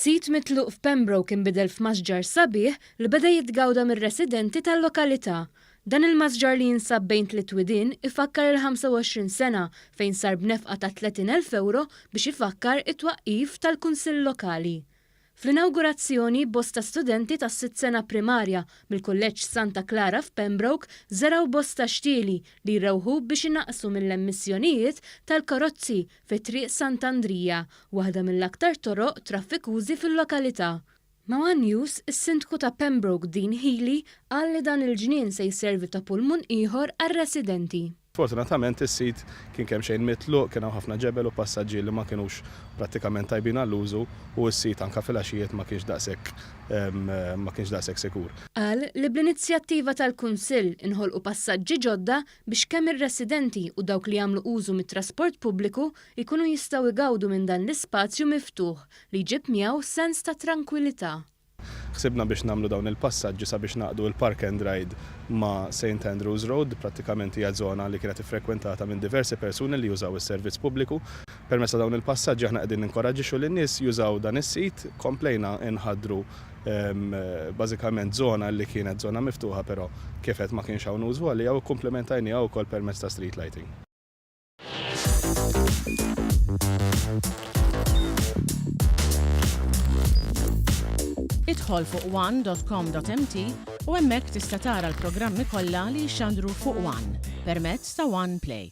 Sit mitluq f'Pembroke inbidel f'Masġar sabiħ li beda jitgawda mir-residenti tal-lokalità. Dan il-Masġar li jinsab bejn tliet widien ifakkar il-25 sena fejn sar b'nefqa ta' 30,000 euro biex ifakkar it-twaqqif tal-Kunsill Lokali. Fl-inawgurazzjoni bosta studenti tas 6 sena primarja mill-Kulleġġ Santa Clara f'Pembroke żeraw bosta xtieli li jrewħu biex inaqsu mill-emissjonijiet tal-karozzi fit-triq Sant'Andrija, waħda mill-aktar toroq traffikużi fil-lokalità. Ma' News, is-sindku ta' Pembroke Dean Healy qal li dan il-ġnien se jservi ta' pulmun ieħor għar-residenti. Fortunatament is-sit kien kemm xejn mitluq, kien hemm ħafna ġebel u passaġġi li ma kinux prattikament tajbin għall-użu u s-sit anke fil-għaxijiet ma kienx daqshekk sikur. Qal li bl-inizjattiva tal-Kunsill inħolqu passaġġi ġodda biex kemm ir-residenti u dawk li jagħmlu użu mit-trasport pubbliku jkunu jistgħu jgawdu minn dan l-ispazju miftuħ li jġib miegħu sens ta' tranquillità. Ħsibna biex nagħmlu dawn il-passaġġi sabiex naqdu il-Park and Ride ma' St. Andrews Road, prattikament hija żona li kienet iffrekwentata minn diversi persuni li jużaw is-servizz pubbliku. Permezz ta' dawn il-passaġġi aħna qegħdin ninkoraġġixxu lin-nies jużaw dan is-sit, komplejna inħaddru bażikament żona li kienet żona miftuħa però kif qed ma kienx hawn użu għalija u komplementajniha wkoll permezz ta' street lighting. Idħol fuq one.com.mt u hemmhekk tista' tara l-programmi kollha li jxandru fuq One permezz ta' One Play.